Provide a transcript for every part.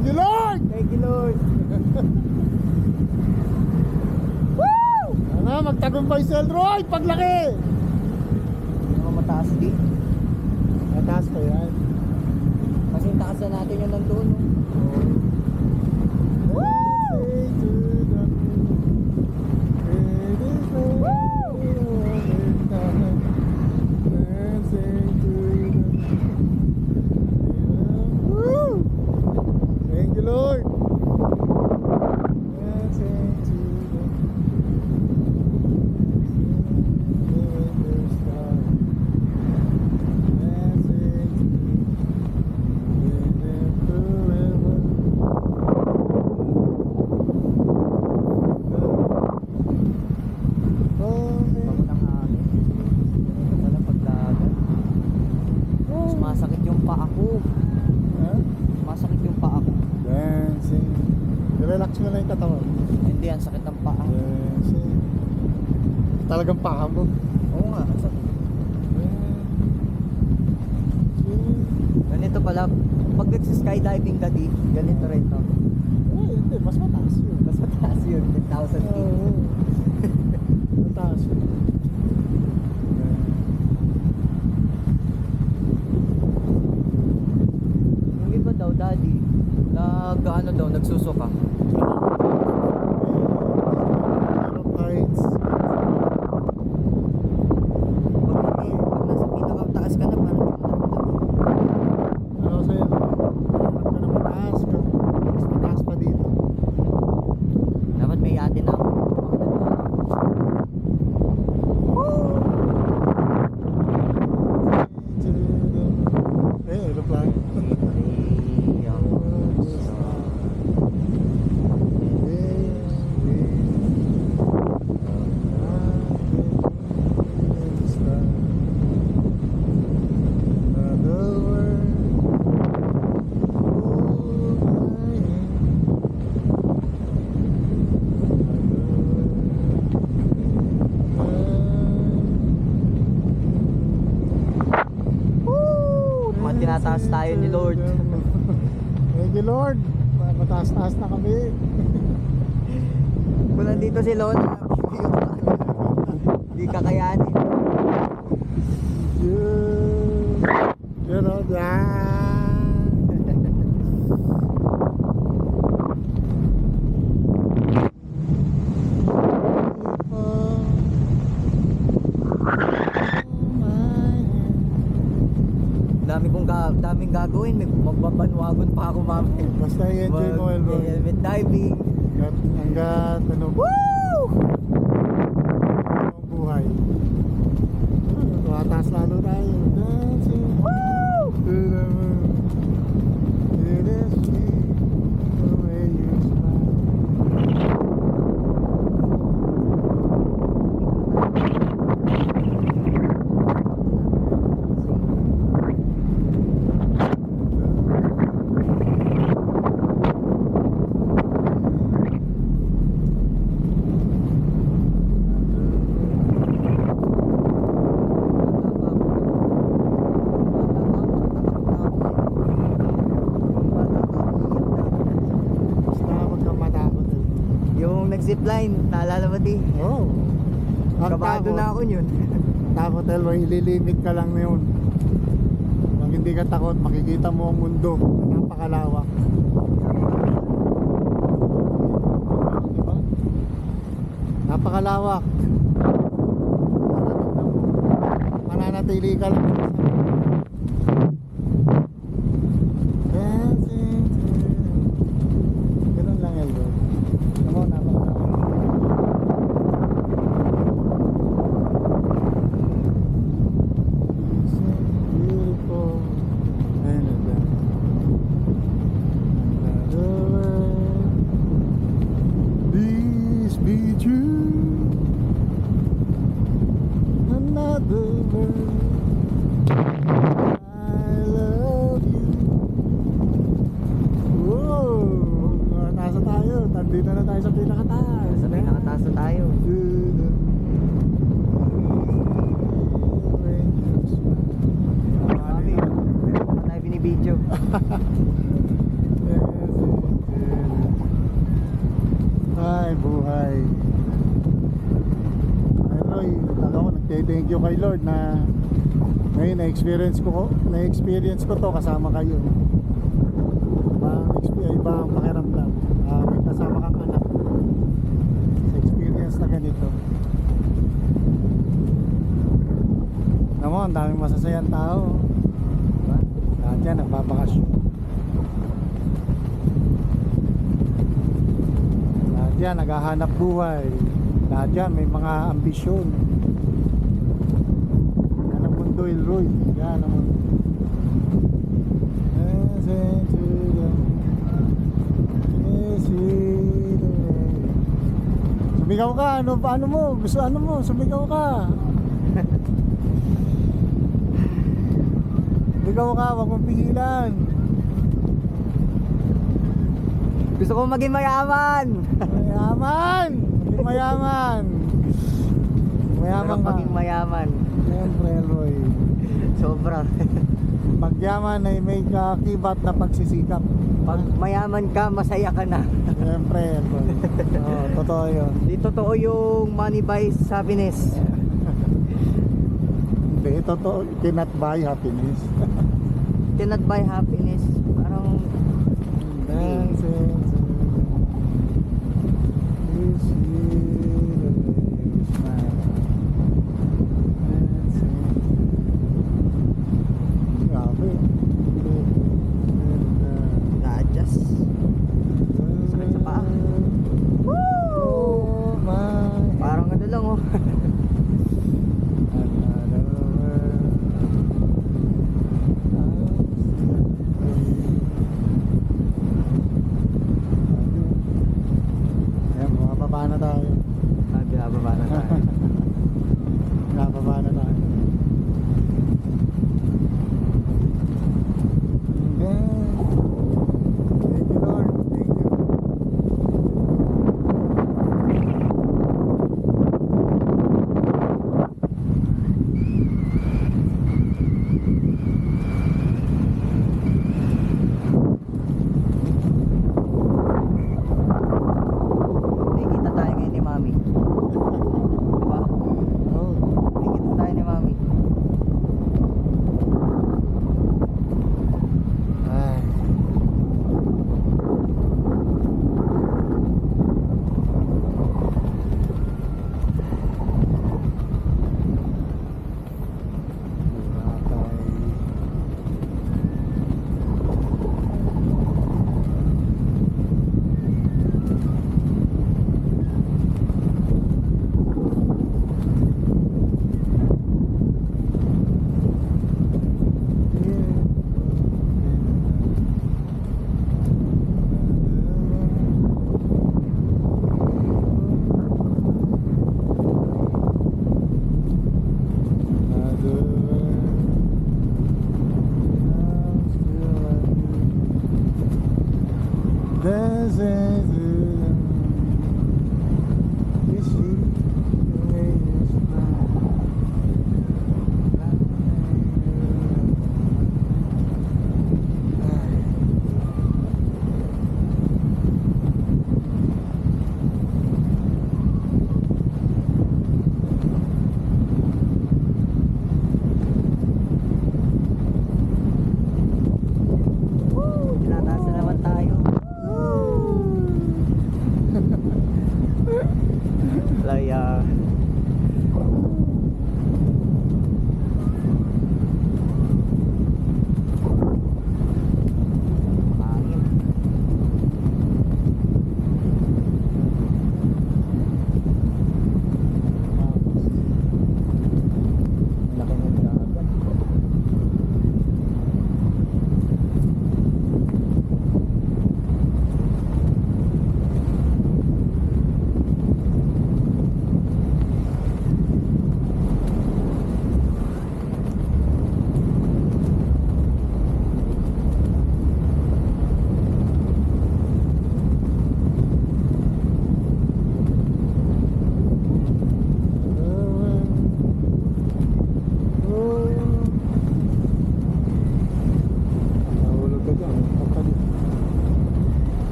Thank you, Lord! Thank you, Lord. Woo! Sana magtagumpay si Elroy paglaki! Mga mataas din. Mataas pa yan. Kasi taasan natin yung nandun. Thank you, Lord. Bango ng hangin. Ito pala pagdagan. Sumasakit yung paa ko. Sumasakit yung paa ko. Dancing. Relax mo lang yung katawan. Hindi, ang sakit ng paa. Dancing. Talagang paa mo. Oo nga, ang sakit. Ganito pala, pag nagsa-skydiving ka di, ganito rin to. Hindi, mas mataas yun. Mas mataas yun, 10,000 feet. Oo. Mataas yun. Yung iba daw, daddy, nag-ano daw, nagsusuka. Heights. Pag nasa pinakataas ka na, parang Ano sa'yo? Dapat ka na mataas ka. Mas mataas pa dito. dapat may atin na ako. Aeroplane. Tinataas tayo ni Lord. Thank you, Lord. Mataas-taas na kami. Kung nandito si Lola, hindi kakayanin. You know that. Daming gagawin, may magbabanwagon pa ako mamaya. Basta i-enjoy mo, Elroy. Helmet diving. Hanggat ano, Woo! ang buhay. Tumataas lalo tayo. Dancing. Woo! To the moon. It is sweet the way you smile. Basta huwag kang matakot. Yung nag-zipline, naalala mo di? Oh. Ang Kabado takot. na ako yun. Takot, Elroy, ililimit ka lang na yun. Pag hindi ka takot, makikita mo ang mundo. Napakalawak. Diba? Napakalawak. Mananatili ka lang. Dancing to the... Ganun lang, Elroy. Come on, napakalawak. Beautiful and another word. Please be true. Another word. I love you. Whoa! Nasa tayo. Nandito na tayo sa pinakataas. Sa pinakataas na tayo. Mami, meron pa tayo binibidyo. Yes. Thank you kay Lord na ngayon na-experience ko to kasama kayo. Ibang pakiramdam. May kasama kang anak. Sa experience na ganito. Naman, ang daming masasayang tao. Diba? Lahat yan, nagbabakasyon. Lahat yan, naghahanap buhay. Lahat yan, may mga ambisyon. Yan ang mundo, Elroy. Yan ang mundo. Sumigaw ka, ano mo? Gusto ano mo? Sumigaw ka. Sumigaw ka, wag mong pigilan. Gusto ko maging mayaman. Mayaman! Maging mayaman. Mayaman Pero ka. maging mayaman. Siyempre, Roy. Sobra. Pagyaman ay may kakibat na pagsisikap. Pag mayaman ka, masaya ka na. Siyempre, Roy. Oo, totoo yun. Di totoo yung money buys happiness. Hindi, totoo. Cannot buy happiness. Cannot buy happiness. Parang Dancing. Grabe. na-adjust. Sakit sa paa. Oh my. Parang ano lang oh.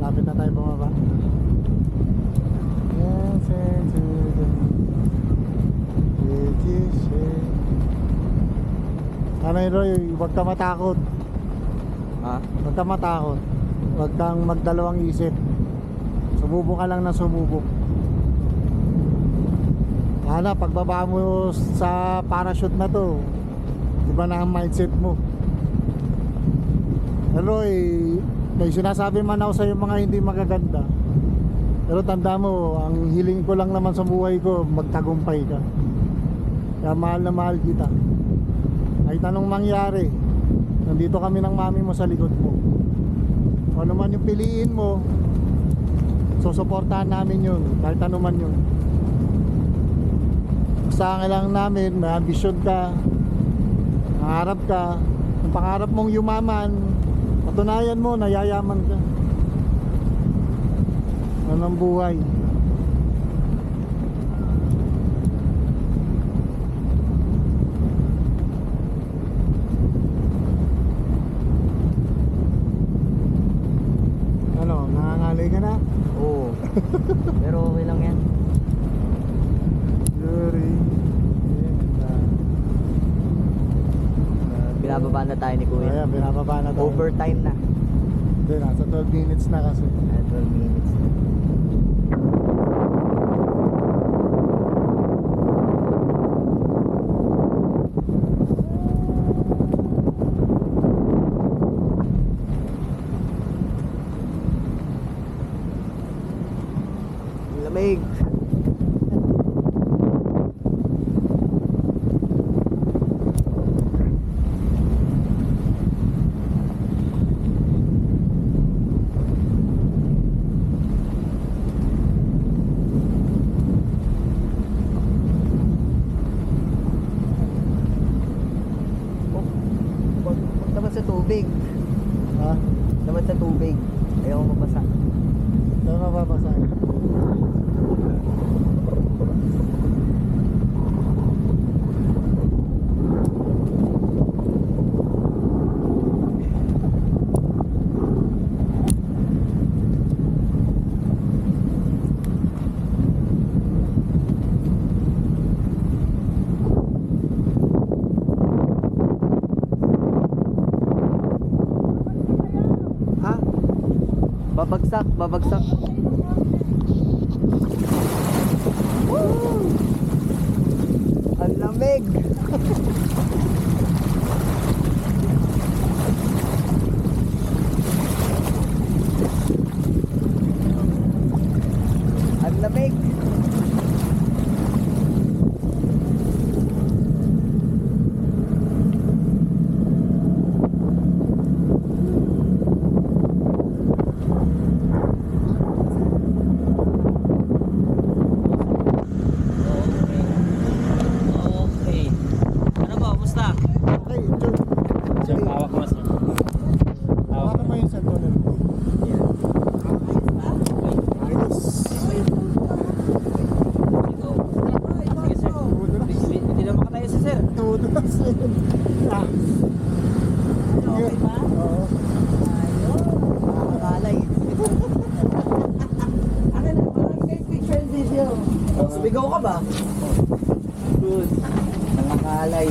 Malapit na tayo bumaba. Yes, yes, yes. Ano yun, Roy? Huwag ka matakot. Ha? Huwag ka matakot. Huwag kang magdalawang isip. Sumubok ka lang ng sumubok. Ano, pagbaba mo sa parachute na to, iba na ang mindset mo. Pero may sinasabi man ako sa iyo mga hindi magaganda. Pero tanda mo, ang hiling ko lang naman sa buhay ko, magtagumpay ka. Kaya mahal na mahal kita. Kahit anong mangyari, nandito kami ng mami mo sa likod mo. Kung ano man yung piliin mo, susuportahan namin yun, kahit ano man yun. Basta ang kailangan namin, may ambisyon ka, nangarap ka, ang pangarap mong yumaman, patunayan mo, nayayaman ka. Ano ang buhay? Ano, nangangalay ka na? Oo. Pero okay lang yan. Yuri. Binababa na tayo ni Kuya. Ayan, binababa na tayo. Overtime na. Hindi, nasa 12 minutes na kasi. 12 minutes na. Lamig. Dapat sa tubig. Ha? Dapat sa tubig. Ayaw ko mabasa. Saan mababasahin? Ha? Babagsak, babagsak. Woo! Ang lamig. Ang lamig. Okay. Ano ba? Kumusta? Okay, Jun. Sir, hawak mo sir. Hawakan mo yung cellphone nila. Ayos. Ito. Sige sir. Hindi na makatayo si sir. Tudos. Ah. Okay ba? Oo. Nakakalay. Picture and video. Sumigaw ka ba? Good. Nakakalay.